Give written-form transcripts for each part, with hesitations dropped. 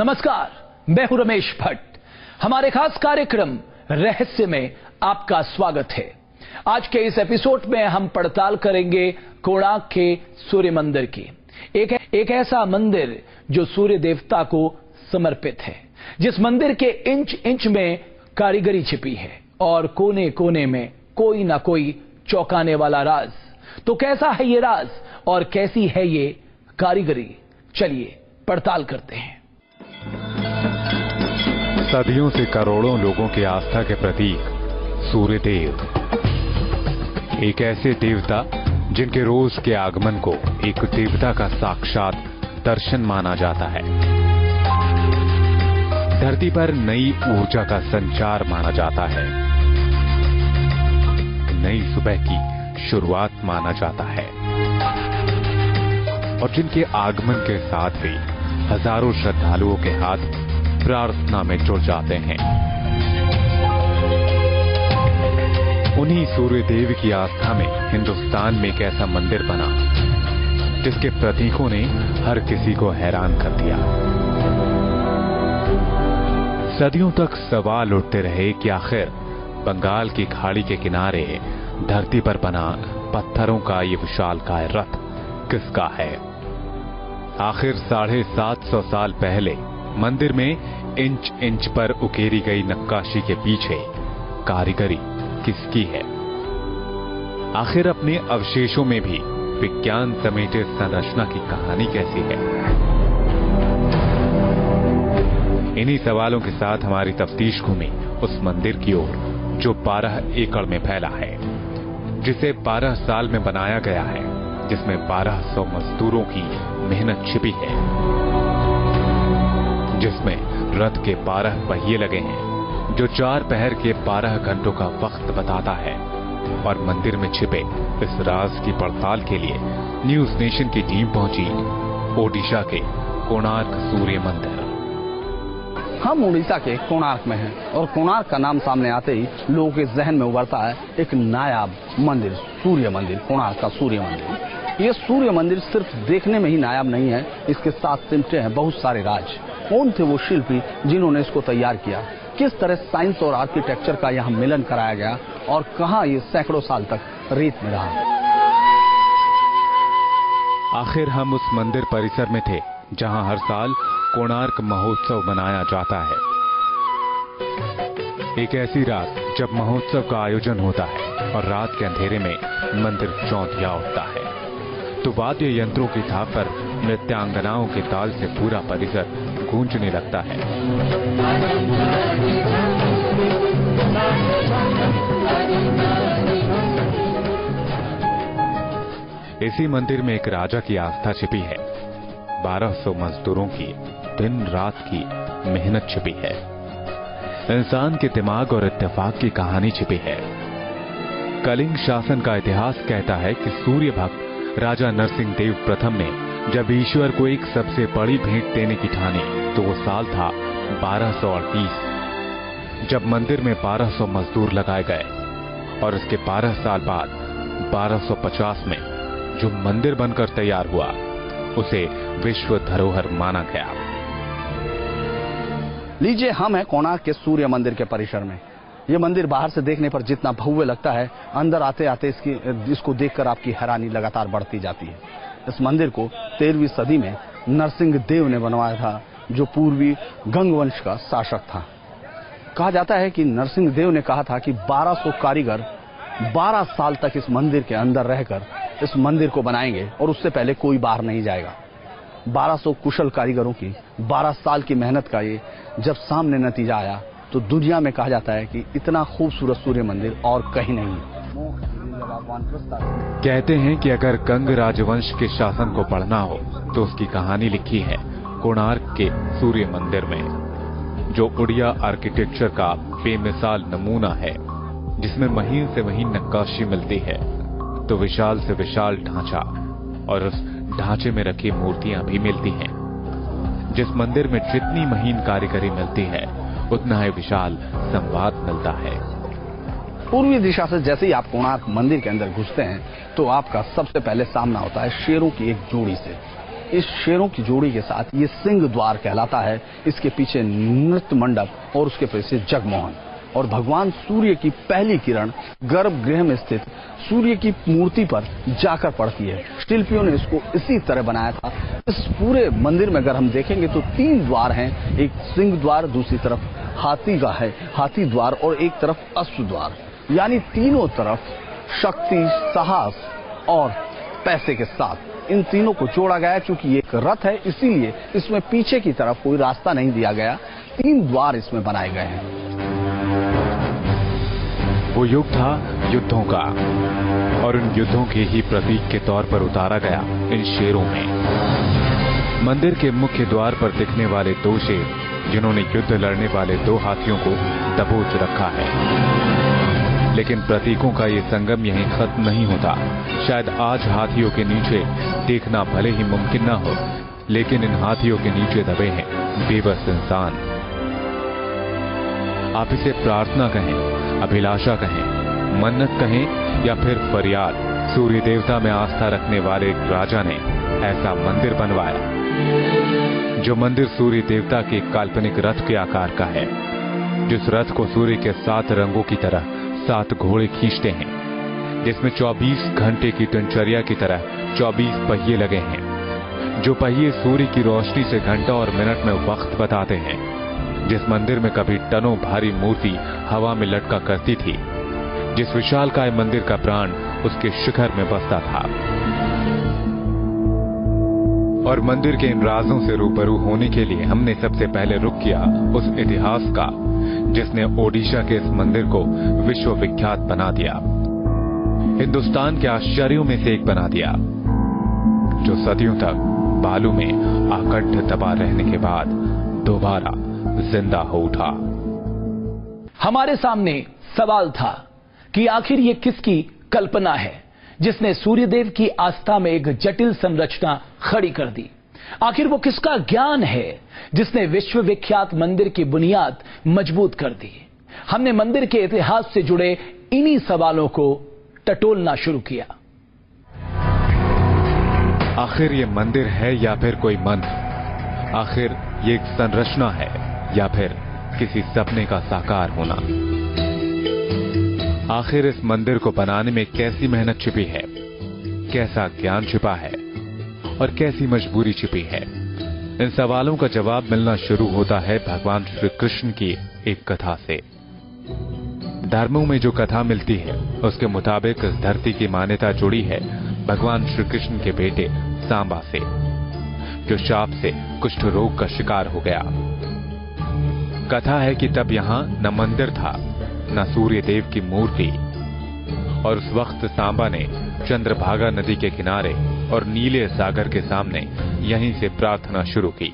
नमस्कार, मैं हूं रमेश भट्ट। हमारे खास कार्यक्रम रहस्य में आपका स्वागत है। आज के इस एपिसोड में हम पड़ताल करेंगे कोणार्क के सूर्य मंदिर की। एक ऐसा मंदिर जो सूर्य देवता को समर्पित है, जिस मंदिर के इंच इंच में कारीगरी छिपी है और कोने कोने में कोई ना कोई चौंकाने वाला राज। तो कैसा है ये राज और कैसी है ये कारीगरी, चलिए पड़ताल करते हैं। सदियों से करोड़ों लोगों की आस्था के प्रतीक सूर्य देव, एक ऐसे देवता जिनके रोज के आगमन को एक देवता का साक्षात दर्शन माना जाता है, धरती पर नई ऊर्जा का संचार माना जाता है, नई सुबह की शुरुआत माना जाता है और जिनके आगमन के साथ भी हजारों श्रद्धालुओं के हाथ प्रार्थना में जुड़ जाते हैं। उन्हीं सूर्य देव की आस्था में हिंदुस्तान में एक ऐसा मंदिर बना जिसके प्रतीकों ने हर किसी को हैरान कर दिया। सदियों तक सवाल उठते रहे कि आखिर बंगाल की खाड़ी के किनारे धरती पर बना पत्थरों का ये विशालकाय रथ किसका है। आखिर 750 साल पहले मंदिर में इंच इंच पर उकेरी गई नक्काशी के पीछे कारीगरी किसकी है। आखिर अपने अवशेषों में भी विज्ञान समेटे संरचना की कहानी कैसी है। इन्हीं सवालों के साथ हमारी तफ्तीश घूमी उस मंदिर की ओर जो 12 एकड़ में फैला है, जिसे 12 साल में बनाया गया है, जिसमें 1200 मजदूरों की मेहनत छिपी है, जिसमें रथ के 12 पहिए लगे हैं जो 4 पहर के 12 घंटों का वक्त बताता है। और मंदिर में छिपे इस राज की पड़ताल के लिए न्यूज नेशन की टीम पहुंची ओडिशा के कोणार्क सूर्य मंदिर। हम उड़ीसा के कोणार्क में हैं और कोणार्क का नाम सामने आते ही लोगों के जहन में उभरता है एक नायाब मंदिर, सूर्य मंदिर, कोणार्क का सूर्य मंदिर। ये सूर्य मंदिर सिर्फ देखने में ही नायाब नहीं है, इसके साथ सिमटे हैं बहुत सारे राज। कौन थे वो शिल्पी जिन्होंने इसको तैयार किया, किस तरह साइंस और आर्किटेक्चर का यहाँ मिलन कराया गया और कहाँ ये सैकड़ों साल तक रेत में रहा। आखिर हम उस मंदिर परिसर में थे जहां हर साल कोणार्क महोत्सव मनाया जाता है। एक ऐसी रात जब महोत्सव का आयोजन होता है और रात के अंधेरे में मंदिर चौंधिया उठता है, तो वाद्य यंत्रों की थाप पर नृत्यांगनाओं के ताल से पूरा परिसर गूंजने लगता है। इसी मंदिर में एक राजा की आस्था छिपी है, 1200 मजदूरों की दिन रात की मेहनत छिपी है, इंसान के दिमाग और इत्तेफाक की कहानी छिपी है। कलिंग शासन का इतिहास कहता है कि सूर्य भक्त राजा नरसिंह देव प्रथम ने जब ईश्वर को एक सबसे बड़ी भेंट देने की ठानी तो वो साल था 1238, जब मंदिर में 1200 मजदूर लगाए गए और इसके 12 साल बाद 1250 में जो मंदिर बनकर तैयार हुआ उसे विश्व धरोहर माना गया। लीजिए, हम हैं कोणार्क के सूर्य मंदिर के परिसर में। ये मंदिर बाहर से देखने पर जितना भव्य लगता है, अंदर आते आते इसको देखकर आपकी हैरानी लगातार बढ़ती जाती है। इस मंदिर को 13वीं सदी में नरसिंह देव ने बनवाया था, जो पूर्वी गंग वंश का शासक था। कहा जाता है कि नरसिंह देव ने कहा था कि 1200 कारीगर 12 साल तक इस मंदिर के अंदर रहकर इस मंदिर को बनाएंगे और उससे पहले कोई बाहर नहीं जाएगा। 1200 कुशल कारीगरों की 12 साल की मेहनत का ये जब सामने नतीजा आया तो दुनिया में कहा जाता है कि इतना खूबसूरत सूर्य मंदिर और कहीं नहीं है। कहते हैं कि अगर गंग राजवंश के शासन को पढ़ना हो तो उसकी कहानी लिखी है कोणार्क के सूर्य मंदिर में, जो उड़िया आर्किटेक्चर का बेमिसाल नमूना है, जिसमें महीन से महीन नक्काशी मिलती है तो विशाल से विशाल ढांचा और उस ढांचे में रखी मूर्तियां भी मिलती हैं। जिस मंदिर में जितनी महीन कारीगरी मिलती है उतना ही विशाल संवाद मिलता है। पूर्वी दिशा से जैसे ही आप कोणार्क मंदिर के अंदर घुसते हैं तो आपका सबसे पहले सामना होता है शेरों की एक जोड़ी से। इस शेरों की जोड़ी के साथ ये सिंह द्वार कहलाता है। इसके पीछे नृत्य मंडप और उसके पीछे जगमोहन, और भगवान सूर्य की पहली किरण गर्भगृह में स्थित सूर्य की मूर्ति पर जाकर पड़ती है। शिल्पियों ने इसको इसी तरह बनाया था। इस पूरे मंदिर में अगर हम देखेंगे तो 3 द्वार हैं, एक सिंह द्वार, दूसरी तरफ हाथी का है हाथी द्वार, और एक तरफ अश्व द्वार, यानी तीनों तरफ शक्ति, साहस और पैसे के साथ इन तीनों को जोड़ा गया है। क्योंकि ये एक रथ है, इसीलिए इसमें पीछे की तरफ कोई रास्ता नहीं दिया गया, 3 द्वार इसमें बनाए गए हैं। वो युग था युद्धों का, और उन युद्धों के ही प्रतीक के तौर पर उतारा गया इन शेरों में। मंदिर के मुख्य द्वार पर दिखने वाले 2 शेर, जिन्होंने युद्ध लड़ने वाले 2 हाथियों को दबोच रखा है। लेकिन प्रतीकों का ये संगम यहीं खत्म नहीं होता। शायद आज हाथियों के नीचे देखना भले ही मुमकिन न हो, लेकिन इन हाथियों के नीचे दबे हैं बेबस इंसान। आप इसे प्रार्थना कहें, अभिलाषा कहें, मन्नत कहें या फिर फरियाद, सूर्य देवता में आस्था रखने वाले एक राजा ने ऐसा मंदिर बनवाया। जो मंदिर सूर्य देवता के काल्पनिक रथ के आकार का है, जिस रथ को सूर्य के 7 रंगों की तरह 7 घोड़े खींचते हैं, जिसमें 24 घंटे की दिनचर्या की तरह 24 पहिए लगे हैं, जो पहिए सूर्य की रोशनी से घंटा और मिनट में वक्त बताते हैं, जिस मंदिर में कभी टनों भारी मूर्ति हवा में लटका करती थी, जिस विशालकाय मंदिर का प्राण उसके शिखर में बसता था। और मंदिर के इन राजों से रूबरू होने के लिए हमने सबसे पहले रुख किया उस इतिहास का, जिसने ओडिशा के इस मंदिर को विश्व विख्यात बना दिया, हिंदुस्तान के आश्चर्यों में से एक बना दिया, जो सदियों तक बालू में आकंठ दबा रहने के बाद दोबारा जिंदा हो उठा। हमारे सामने सवाल था कि आखिर ये किसकी कल्पना है जिसने सूर्यदेव की आस्था में एक जटिल संरचना खड़ी कर दी। आखिर वो किसका ज्ञान है जिसने विश्व विख्यात मंदिर की बुनियाद मजबूत कर दी। हमने मंदिर के इतिहास से जुड़े इन्हीं सवालों को टटोलना शुरू किया। आखिर ये मंदिर है या फिर कोई मंत्र? आखिर ये एक संरचना है या फिर किसी सपने का साकार होना? आखिर इस मंदिर को बनाने में कैसी मेहनत छिपी है, कैसा ज्ञान छिपा है और कैसी मजबूरी छिपी है? इन सवालों का जवाब मिलना शुरू होता है भगवान श्री कृष्ण की एक कथा से। धर्मों में जो कथा मिलती है उसके मुताबिक इस धरती की मान्यता जुड़ी है भगवान श्री कृष्ण के बेटे सांबा से, जो शाप से कुष्ठ रोग का शिकार हो गया। कथा है कि तब यहां न मंदिर था न सूर्य देव की मूर्ति, और उस वक्त सांबा ने चंद्रभागा नदी के किनारे और नीले सागर के सामने यहीं से प्रार्थना शुरू की।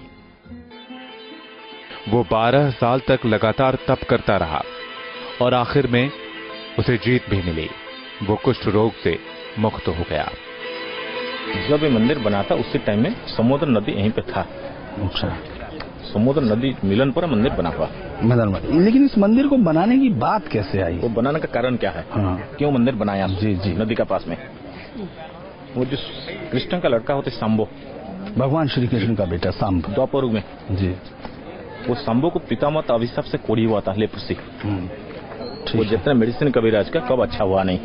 वो 12 साल तक लगातार तप करता रहा और आखिर में उसे जीत भी मिली। वो कुष्ठ रोग से मुक्त हो गया। जब ये मंदिर बना था उसी टाइम में समुद्र नदी यहीं पे था। अच्छा, समुद्र नदी मिलन पर मंदिर बना हुआ। लेकिन इस मंदिर को बनाने की बात कैसे आई? वो बनाने का कारण क्या है? हाँ। क्यों मंदिर बनाया? जी जी। नदी का पास में वो जो कृष्ण का लड़का होते शंभो, भगवान श्री कृष्ण का बेटा सांब, द्वापर युग में जी, वो शंभो को पितामह अभिशाप से कोड़ी हुआ था, लेप्रोसी। वो जितना मेडिसिन कबीराज का कब अच्छा हुआ नहीं।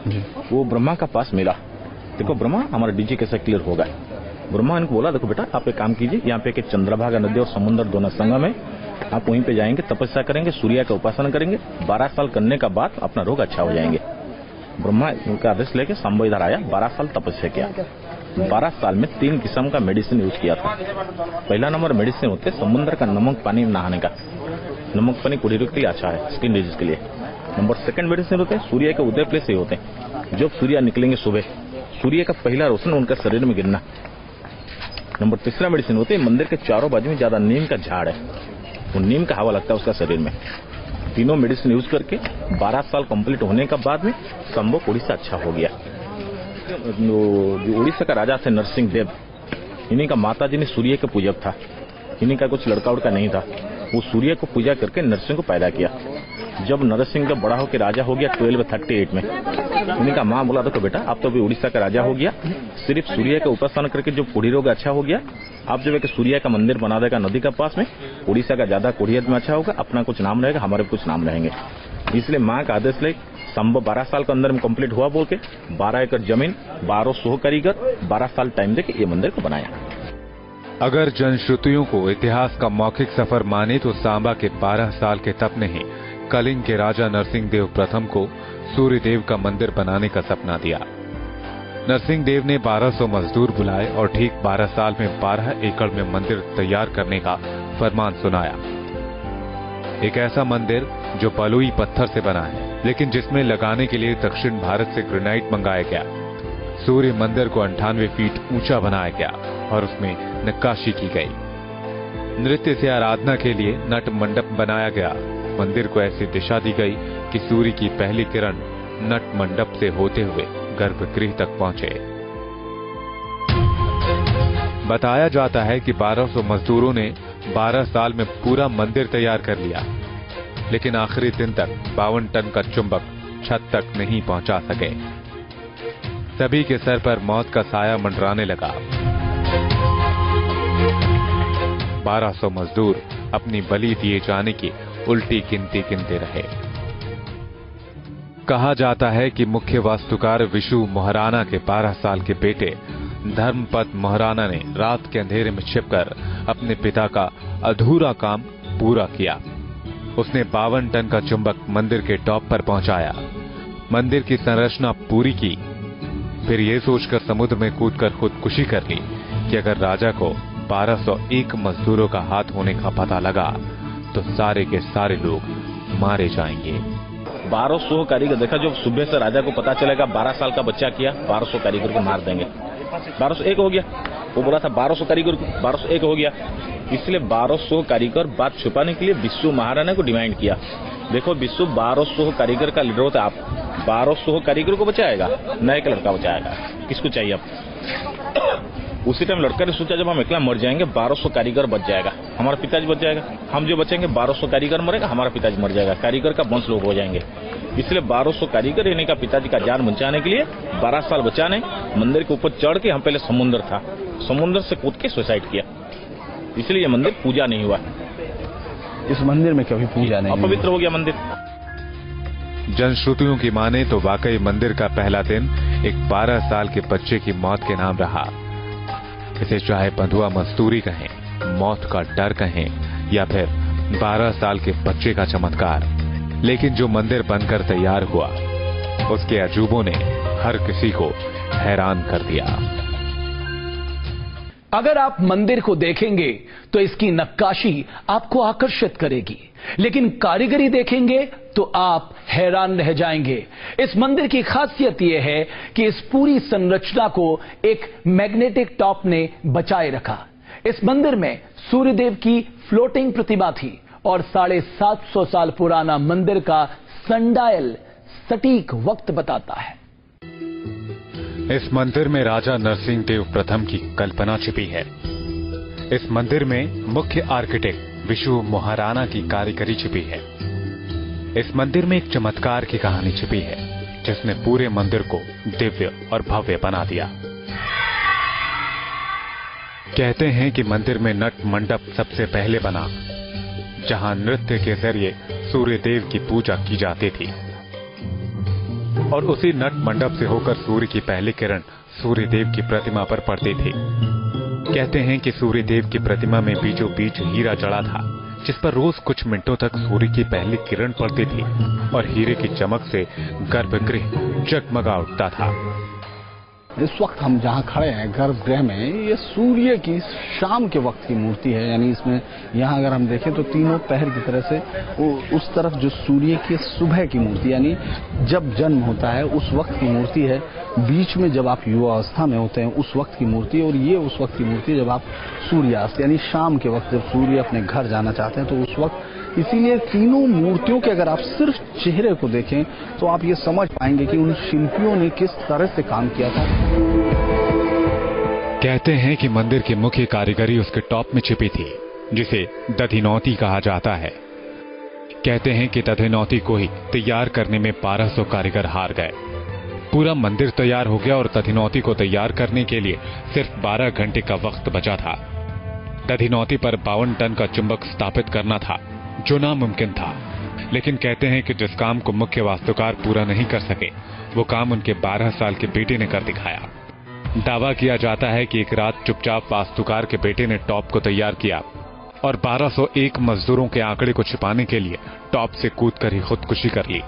जी। वो ब्रह्मा का पास मिला। देखो ब्रह्मा, हमारा डीजी कैसे क्लियर होगा। ब्रह्मा इनको बोला, देखो बेटा आप एक काम कीजिए, यहाँ पे एक चंद्रभागा नदी और समुद्र दोनों संगम है, आप वहीं पे जाएंगे, तपस्या करेंगे, सूर्य का उपासना करेंगे, 12 साल करने का बाद अपना रोग अच्छा हो जाएंगे। ब्रह्मा उनका आदेश लेके शंभो इधर आया, 12 साल तपस्या किया। 12 साल में 3 किस्म का मेडिसिन यूज किया था। पहला नंबर मेडिसिन होते समुद्र का नमक पानी नहाने का। नमक पानी कोढ़ी रोग के लिए अच्छा है, स्किन डिजीज के लिए। नंबर 2 मेडिसिन होते हैं सूर्य के उदय प्लेस से होते हैं। जब सूर्य निकलेंगे सुबह, सूर्य का पहला रोशन उनका शरीर में गिरना। नंबर 3 मेडिसिन होते हैं मंदिर के चारों बाजू में ज्यादा नीम का झाड़ है, वो नीम का हवा लगता है उसका शरीर में। तीनों मेडिसिन यूज करके 12 साल कंप्लीट होने का बाद में शंभो कोढ़ी से अच्छा हो गया। जो उड़ीसा का राजा थे नरसिंह देव, इन्हीं का माता जी ने सूर्य का पूजक था। इन्हीं का कुछ लड़का उड़का नहीं था। वो सूर्य को पूजा करके नरसिंह को पैदा किया। जब नरसिंह सिंह का बड़ा होकर राजा हो गया 1238 में, उनका माँ बोला देखो बेटा आप तो अभी उड़ीसा का राजा हो गया, सिर्फ सूर्य का उपासना करके जो कोढ़ी रोग अच्छा हो गया, आप जो है कि सूर्य का मंदिर बना देगा नदी का पास में, उड़ीसा का ज्यादा कोढ़ियत में अच्छा होगा, अपना कुछ नाम रहेगा, हमारे कुछ नाम रहेंगे। इसलिए माँ का आदेश ले संभव 12 साल के अंदर में कंप्लीट हुआ बोल के 12 एकड़ जमीन, 1200 कारीगर, 12 साल टाइम देके ये मंदिर को बनाया। अगर जनश्रुतियों को इतिहास का मौखिक सफर माने तो सांबा के 12 साल के तप ने ही कलिंग के राजा नरसिंह देव प्रथम को सूर्य देव का मंदिर बनाने का सपना दिया। नरसिंह देव ने 1200 मजदूर बुलाए और ठीक 12 साल में 12 एकड़ में मंदिर तैयार करने का फरमान सुनाया। एक ऐसा मंदिर जो बलुई पत्थर से बना है, लेकिन जिसमें लगाने के लिए दक्षिण भारत से ग्रेनाइट मंगाया गया। सूर्य मंदिर को 98 फीट ऊंचा बनाया गया और उसमें नक्काशी की गई। नृत्य से आराधना के लिए नट मंडप बनाया गया। मंदिर को ऐसी दिशा दी गई कि सूर्य की पहली किरण नट मंडप से होते हुए गर्भगृह तक पहुंचे। बताया जाता है कि 1200 मजदूरों ने 12 साल में पूरा मंदिर तैयार कर लिया, लेकिन आखिरी दिन तक 52 टन का चुंबक छत तक नहीं पहुंचा सके। सभी के सर पर मौत का साया मंडराने लगा। 1200 मजदूर अपनी बलि दिए जाने की उल्टी गिनती गिनते रहे। कहा जाता है कि मुख्य वास्तुकार विशु मोहराना के 12 साल के बेटे धर्मपत मोहराना ने रात के अंधेरे में छिपकर अपने पिता का अधूरा काम पूरा किया। उसने 52 टन का चुंबक मंदिर के टॉप पर पहुंचाया, मंदिर की संरचना पूरी की, फिर यह सोचकर समुद्र में कूदकर खुदकुशी कर ली कि अगर राजा को 1201 मजदूरों का हाथ होने का पता लगा तो सारे के सारे लोग मारे जाएंगे। 1200 कारीगर देखा, जो सुबह से राजा को पता चलेगा 12 साल का बच्चा किया, 1200 कारीगर को मार देंगे। 1201 हो गया, वो बोला था 1200 कारीगर, 1201 हो गया। इसलिए 1200 कारीगर बात छुपाने के लिए विश्व महाराणा को डिमांड किया। देखो विश्व 1200 कारीगर का लीडर होता है, आप 1200 कारीगर को बचाएगा, नए का लड़का बचाएगा, किसको चाहिए अब? उसी टाइम लड़का ने सोचा जब हम अकेला मर जाएंगे 1200 कारीगर बच जाएगा, हमारा पिताजी बच जाएगा, हम जो बचेंगे 1200 कारीगर मरेगा, हमारा पिताजी मर जाएगा, कारीगर का वंश लोग हो जाएंगे। इसलिए 1200 कारीगर यानी का पिताजी का जान बचाने के लिए 12 साल बचाने मंदिर के ऊपर चढ़ के, हम पहले समुद्र था, समुद्र से कूद के सुसाइड किया। इसलिए ये मंदिर पूजा नहीं हुआ। इस मंदिर में कभी पूजा नहीं, अपवित्र हो गया मंदिर। जनश्रुतियों की माने तो वाकई मंदिर का पहला दिन एक 12 साल के बच्चे की मौत के नाम रहा। इसे चाहे बंधुआ मजदूरी कहें, मौत का डर कहें या फिर 12 साल के बच्चे का चमत्कार, लेकिन जो मंदिर बनकर तैयार हुआ उसके अजूबों ने हर किसी को हैरान कर दिया। अगर आप मंदिर को देखेंगे तो इसकी नक्काशी आपको आकर्षित करेगी, लेकिन कारीगरी देखेंगे तो आप हैरान रह जाएंगे। इस मंदिर की खासियत यह है कि इस पूरी संरचना को एक मैग्नेटिक टॉप ने बचाए रखा। इस मंदिर में सूर्यदेव की फ्लोटिंग प्रतिमा थी और 750 साल पुराना मंदिर का सनडायल सटीक वक्त बताता है। इस मंदिर में राजा नरसिंह देव प्रथम की कल्पना छिपी है। इस मंदिर में मुख्य आर्किटेक्ट विशु मोहराना की कारीगरी छिपी है। इस मंदिर में एक चमत्कार की कहानी छिपी है जिसने पूरे मंदिर को दिव्य और भव्य बना दिया। कहते हैं कि मंदिर में नट मंडप सबसे पहले बना, जहां नृत्य के जरिए सूर्य देव की पूजा की जाती थी और उसी नट मंडप से होकर सूर्य की पहली किरण सूर्य देव की प्रतिमा पर पड़ती थी। कहते हैं कि सूर्य देव की प्रतिमा में बीचों बीच हीरा जड़ा था, जिस पर रोज कुछ मिनटों तक सूर्य की पहली किरण पड़ती थी और हीरे की चमक से गर्भगृह जगमगा उठता था। इस वक्त हम जहाँ खड़े हैं गर्भगृह में, ये सूर्य की शाम के वक्त की मूर्ति है। यानी इसमें यहाँ अगर हम देखें तो तीनों पहर की तरह से उस तरफ जो सूर्य की सुबह की मूर्ति, यानी जब जन्म होता है उस वक्त की मूर्ति है। बीच में जब आप युवावस्था में होते हैं उस वक्त की मूर्ति, और ये उस वक्त की मूर्ति जब आप सूर्यास्त यानी शाम के वक्त जब सूर्य अपने घर जाना चाहते हैं तो उस वक्त। इसीलिए तीनों मूर्तियों के अगर आप सिर्फ चेहरे को देखें तो आप ये समझ पाएंगे कि उन शिल्पियों ने किस तरह से काम किया था। कहते हैं कि मंदिर की मुख्य कारीगरी उसके टॉप में छिपी थी, जिसे दधिनौती कहा जाता है। कहते हैं कि दधिनौती को ही तैयार करने में 1200 कारीगर हार गए। पूरा मंदिर तैयार हो गया और दधिनौती को तैयार करने के लिए सिर्फ 12 घंटे का वक्त बचा था। दधिनौती पर 52 टन का चुंबक स्थापित करना था, जो नामुमकिन था। लेकिन कहते हैं कि जिस काम को मुख्य वास्तुकार पूरा नहीं कर सके, वो काम उनके 12 साल के बेटे ने कर दिखाया। दावा किया जाता है कि एक रात चुपचाप वास्तुकार के बेटे ने टॉप को तैयार किया और 1201 मजदूरों के आंकड़े को छिपाने के लिए टॉप से कूदकर ही खुदकुशी कर ली।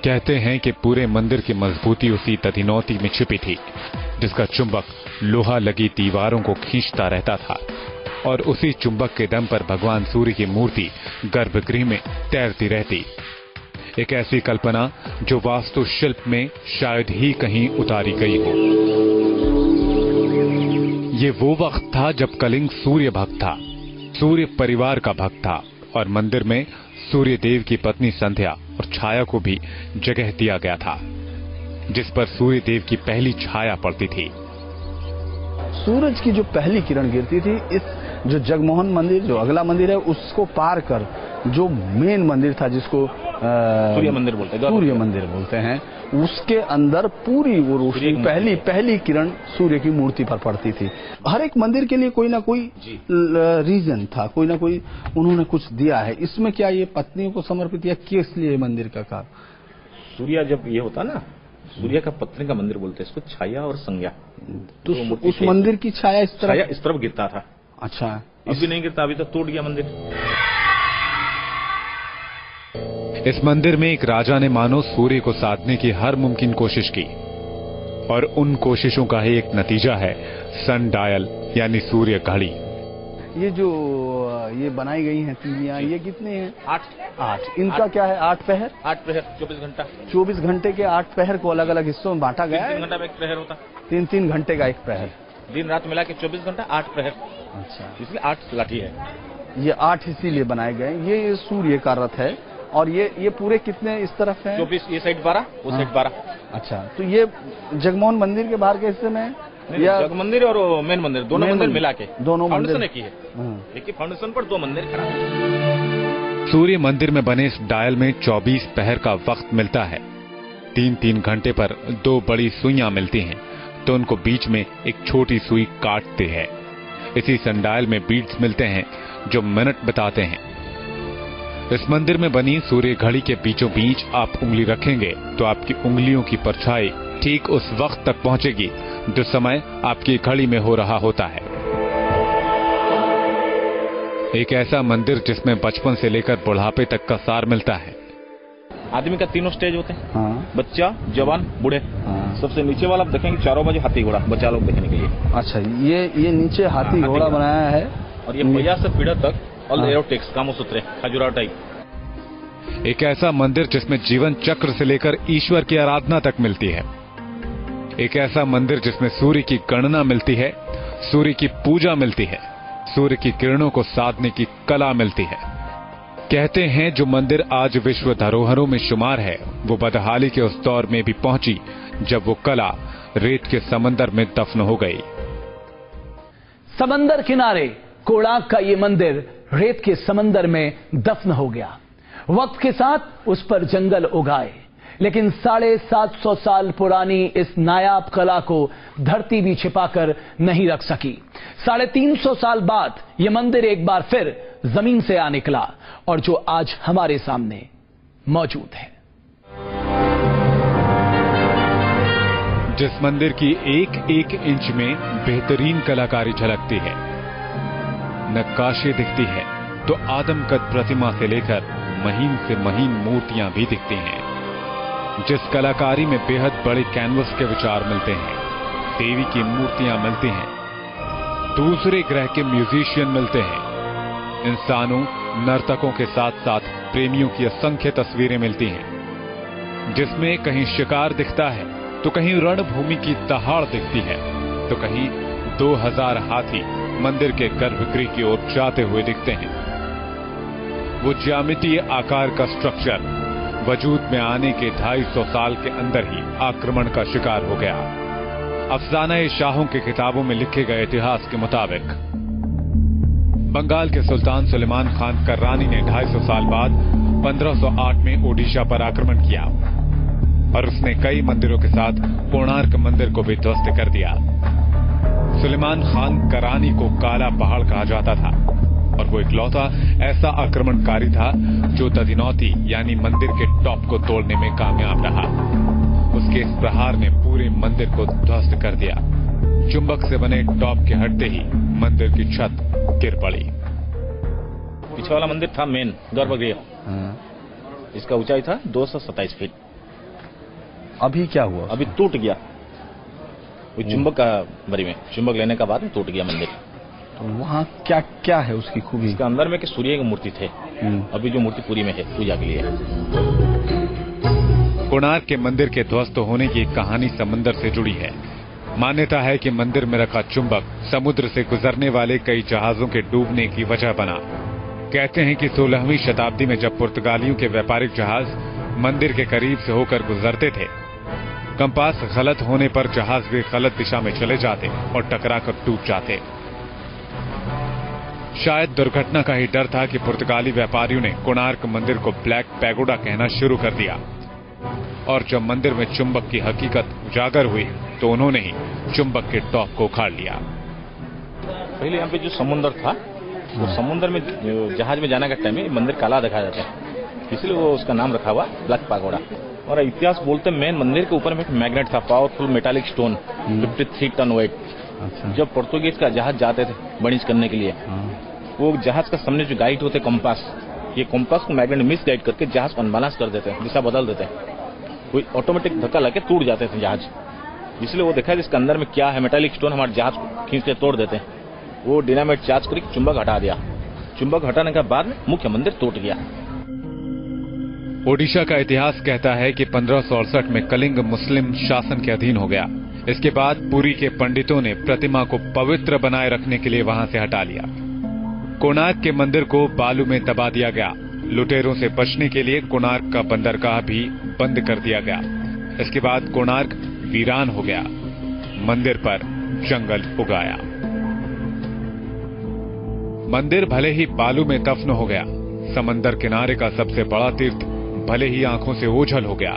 कहते हैं कि पूरे मंदिर की मजबूती उसी दधिनौती में छिपी थी, जिसका चुंबक लोहा लगी दीवारों को खींचता रहता था और उसी चुंबक के दम पर भगवान सूर्य की मूर्ति गर्भगृह में तैरती रहती। एक ऐसी कल्पना जो वास्तुशिल्प में शायद ही कहीं उतारी गई हो। ये वो वक्त था जब कलिंग सूर्य भक्त था, सूर्य परिवार का भक्त था और मंदिर में सूर्य देव की पत्नी संध्या और छाया को भी जगह दिया गया था, जिस पर सूर्य देव की पहली छाया पड़ती थी। सूरज की जो पहली किरण गिरती थी, इस जो जगमोहन मंदिर जो अगला मंदिर है उसको पार कर जो मेन मंदिर था, जिसको सूर्य मंदिर बोलते हैं, उसके अंदर पूरी वो रोशनी पहली किरण सूर्य की मूर्ति पर पड़ती थी। हर एक मंदिर के लिए कोई ना कोई रीजन था, कोई ना कोई उन्होंने कुछ दिया है। इसमें क्या ये पत्नियों को समर्पित या किस लिए मंदिर का कार्य? सूर्य जब ये होता ना, सूर्य का पत्नी का मंदिर बोलते हैं इसको, छाया और संज्ञा। तो उस मंदिर की छाया इस तरफ गिरता था। अच्छा, अभी नहीं गिरता, अभी तो टूट गया मंदिर। इस मंदिर में एक राजा ने मानो सूर्य को साधने की हर मुमकिन कोशिश की और उन कोशिशों का ही एक नतीजा है सन डायल यानी सूर्य घड़ी। ये जो ये बनाई गई हैं तीलियां, ये कितने हैं? 8। इनका क्या है? 8 पहर 24 घंटा 24 घंटे के 8 पहर को अलग अलग हिस्सों में बांटा गया है। 3 घंटा में एक प्रहर होता, 3 घंटे का एक पहर, दिन रात मिला के 24 घंटा 8 प्रहर। अच्छा, इसलिए 8 लाठी है। ये 8 इसीलिए बनाए गए। ये सूर्य का रथ है और ये पूरे कितने इस तरफ है? 24, ये साइड 12, वो साइड 12। अच्छा, तो ये जगमोहन मंदिर के बाहर के हिस्से में या जग मंदिर और मेन मंदिर दोनों मंदिर मिला के दोनों फाउंडेशन एक ही है। एक ही फाउंडेशन पर 2 मंदिर खड़ा है। सूर्य मंदिर में बने इस डायल में 24 पहर का वक्त मिलता है। 3-3 घंटे पर 2 बड़ी सुइयां मिलती हैं, तो उनको बीच में एक छोटी सुई काटते हैं। इसी सनडायल में बीड्स मिलते हैं जो मिनट बताते हैं। इस मंदिर में बनी सूर्य घड़ी के बीचों बीच आप उंगली रखेंगे तो आपकी उंगलियों की परछाई ठीक उस वक्त तक पहुंचेगी जो समय आपकी घड़ी में हो रहा होता है। एक ऐसा मंदिर जिसमें बचपन से लेकर बुढ़ापे तक का सार मिलता है। आदमी का 3 स्टेज होते हैं। हाँ। बच्चा, जवान, बूढ़े। हाँ। सबसे नीचे वाला आप देखेंगे 4 बजे हाथी घोड़ा, बच्चा लोग देखने के लिए। अच्छा, ये नीचे हाथी घोड़ा बनाया है और ये मैया से पीढ़ा तक ऑल एरोटिक्स कामसूत्र खजुराहो टाइप। एक ऐसा मंदिर जिसमें जीवन चक्र से लेकर ईश्वर की आराधना तक मिलती है। एक ऐसा मंदिर जिसमें सूर्य की गणना मिलती है, सूर्य की पूजा मिलती है, सूर्य की किरणों को साधने की कला मिलती है। कहते हैं जो मंदिर आज विश्व धरोहरों में शुमार है, वो बदहाली के उस दौर में भी पहुंची जब वो कला रेत के समंदर में दफन हो गई। समंदर किनारे कोणार्क का ये मंदिर रेत के समंदर में दफन हो गया। वक्त के साथ उस पर जंगल उगाए, लेकिन 750 साल पुरानी इस नायाब कला को धरती भी छिपाकर नहीं रख सकी। 350 साल बाद यह मंदिर एक बार फिर जमीन से आ निकला और जो आज हमारे सामने मौजूद है। जिस मंदिर की एक इंच में बेहतरीन कलाकारी झलकती है, नक्काशी दिखती है, तो आदमकद प्रतिमा से लेकर महीन से महीन मूर्तियां भी दिखती हैं। जिस कलाकारी में बेहद बड़े कैनवस के विचार मिलते हैं, देवी की मूर्तियां मिलती हैं, दूसरे ग्रह के म्यूजिशियन मिलते हैं, इंसानों, नर्तकों के साथ साथ प्रेमियों की असंख्य तस्वीरें मिलती हैं, जिसमें कहीं शिकार दिखता है तो कहीं रणभूमि की दहाड़ दिखती है, तो कहीं 2000 हाथी मंदिर के गर्भगृह की ओर जाते हुए दिखते हैं। वो ज्यामितीय आकार का स्ट्रक्चर वजूद में आने के 250 साल के अंदर ही आक्रमण का शिकार हो गया। अफसाना शाहों की किताबों में लिखे गए इतिहास के मुताबिक बंगाल के सुल्तान सुलेमान खान कर्रानी ने 250 साल बाद 1508 में ओडिशा पर आक्रमण किया और उसने कई मंदिरों के साथ कोणार्क मंदिर को भी ध्वस्त कर दिया। सुलेमान खान करानी को काला पहाड़ कहा जाता था और वो इकलौता ऐसा आक्रमणकारी था जो दधिनौती यानी मंदिर के टॉप को तोड़ने में कामयाब रहा। उसके इस प्रहार ने पूरे मंदिर को ध्वस्त कर दिया। चुंबक से बने टॉप के हटते ही मंदिर की छत गिर पड़ी। पीछे वाला मंदिर था मेन गर्भगृह, इसका ऊंचाई था 227 फीट। अभी क्या हुआ? अभी टूट गया, वो चुंबक का बरी में चुंबक लेने का बाद में टूट गया मंदिर। तो वहाँ क्या क्या है उसकी खूबी? इसके अंदर में कि सूर्य की मूर्ति थे, अभी जो मूर्ति पूरी में है पूजा के लिए। कोणार्क के मंदिर के ध्वस्त होने की कहानी समंदर से जुड़ी है। मान्यता है कि मंदिर में रखा चुंबक समुद्र से गुजरने वाले कई जहाजों के डूबने की वजह बना। कहते हैं कि 16वीं शताब्दी में जब पुर्तगालियों के व्यापारिक जहाज मंदिर के करीब से होकर गुजरते थे, कंपास गलत होने पर जहाज भी गलत दिशा में चले जाते और टकराकर टूट जाते। शायद दुर्घटना का ही डर था कि पुर्तगाली व्यापारियों ने कोणार्क मंदिर को ब्लैक पैगोडा कहना शुरू कर दिया और जब मंदिर में चुंबक की हकीकत उजागर हुई तो उन्होंने ही चुंबक के टॉप को उखाड़ लिया। पहले यहाँ पे जो समुद्र था, वो समुद्र में जहाज में जाने का टाइम में मंदिर काला दिखाया जाता है, इसलिए वो उसका नाम रखा हुआ ब्लैक पैगोडा। और इतिहास बोलते मेन मंदिर के ऊपर में एक मैग्नेट था, powerful metallic stone, 53 ton weight. जब पोर्तुगीज का जहाज जाते थे वाणिज्य करने के लिए, वो जहाज का सामने जो गाइड होते कंपास, ये कंपास को मैग्नेट मिस गाइड करके जहाज को अनबैलेंस कर देते हैं, दिशा बदल देते हैं, कोई ऑटोमेटिक धक्का लगे टूट जाते थे जहाज। इसलिए वो देखा इसके अंदर में क्या है, मेटालिक स्टोन हमारे जहाज को खींच के तोड़ देते हैं। वो डिनामाइट चार्ज करके चुंबक हटा दिया। चुंबक हटाने के बाद मुख्य मंदिर टूट गया। ओडिशा का इतिहास कहता है कि 1568 में कलिंग मुस्लिम शासन के अधीन हो गया। इसके बाद पुरी के पंडितों ने प्रतिमा को पवित्र बनाए रखने के लिए वहां से हटा लिया। कोणार्क के मंदिर को बालू में दबा दिया गया। लुटेरों से बचने के लिए कोणार्क का बंदरगाह भी बंद कर दिया गया। इसके बाद कोणार्क वीरान हो गया, मंदिर पर जंगल उगाया। मंदिर भले ही बालू में दफन हो गया, समंदर किनारे का सबसे बड़ा तीर्थ भले ही आंखों से ओझल हो गया,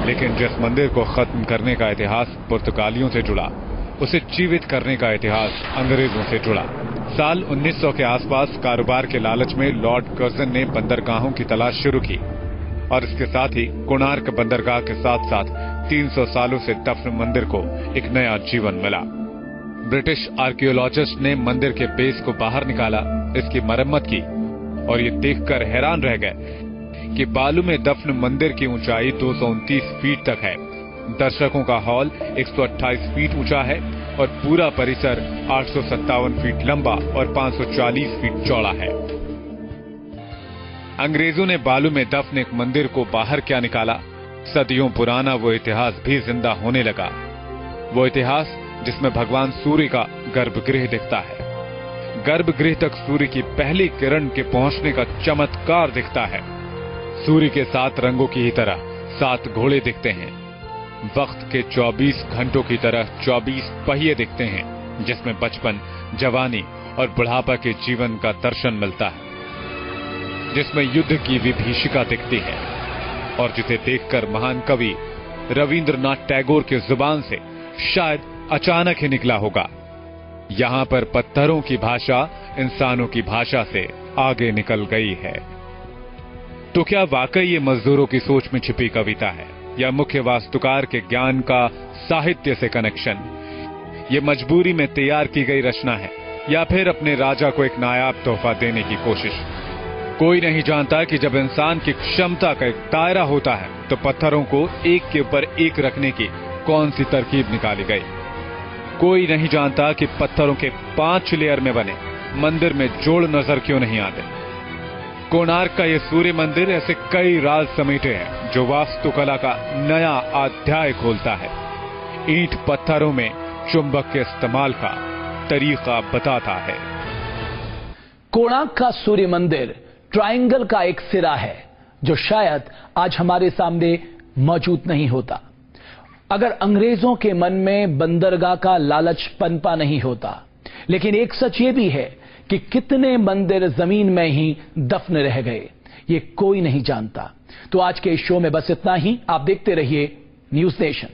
लेकिन जिस मंदिर को खत्म करने का इतिहास पुर्तगालियों से जुड़ा, उसे जीवित करने का इतिहास अंग्रेजों से जुड़ा। साल 1900 के आसपास कारोबार के लालच में लॉर्ड कर्जन ने बंदरगाहों की तलाश शुरू की और इसके साथ ही कोणार्क बंदरगाह के साथ साथ 300 सालों से दफन मंदिर को एक नया जीवन मिला। ब्रिटिश आर्कियोलॉजिस्ट ने मंदिर के बेस को बाहर निकाला, इसकी मरम्मत की और ये देखकर हैरान रह गए कि बालू में दफन मंदिर की ऊंचाई 229 फीट तक है, दर्शकों का हॉल 128 फीट ऊंचा है और पूरा परिसर 857 फीट लंबा और 540 फीट चौड़ा है। अंग्रेजों ने बालू में दफन एक मंदिर को बाहर क्या निकाला, सदियों पुराना वो इतिहास भी जिंदा होने लगा। वो इतिहास जिसमें भगवान सूर्य का गर्भगृह दिखता है। गर्भगृह तक सूर्य की पहली किरण के पहुंचने का चमत्कार दिखता है। सूर्य के 7 रंगों की ही तरह 7 घोड़े दिखते हैं। वक्त के 24 घंटों की तरह 24 पहिए दिखते हैं, जिसमें बचपन, जवानी और बुढ़ापा के जीवन का दर्शन मिलता है, जिसमें युद्ध की विभीषिका दिखती है और जिसे देखकर महान कवि रविंद्रनाथ टैगोर की जुबान से शायद अचानक ही निकला होगा, यहां पर पत्थरों की भाषा इंसानों की भाषा से आगे निकल गई है। तो क्या वाकई ये मजदूरों की सोच में छिपी कविता है या मुख्य वास्तुकार के ज्ञान का साहित्य से कनेक्शन? ये मजबूरी में तैयार की गई रचना है या फिर अपने राजा को एक नायाब तोहफा देने की कोशिश? कोई नहीं जानता कि जब इंसान की क्षमता का एक दायरा होता है तो पत्थरों को एक के ऊपर एक रखने की कौन सी तरकीब निकाली गई। कोई नहीं जानता कि पत्थरों के 5 लेयर में बने मंदिर में जोड़ नजर क्यों नहीं आते। कोणार्क का यह सूर्य मंदिर ऐसे कई राज समेटे हैं जो वास्तुकला का नया अध्याय खोलता है। ईंट पत्थरों में चुंबक के इस्तेमाल का तरीका बताता है। कोणार्क का सूर्य मंदिर ट्रायंगल का एक सिरा है जो शायद आज हमारे सामने मौजूद नहीं होता अगर अंग्रेजों के मन में बंदरगाह का लालच पनपा नहीं होता। लेकिन एक सच ये भी है कि कितने मंदिर जमीन में ही दफन रह गए। ये कोई नहीं जानता। तो आज के इस शो में बस इतना ही। आप देखते रहिए न्यूज़ नेशन।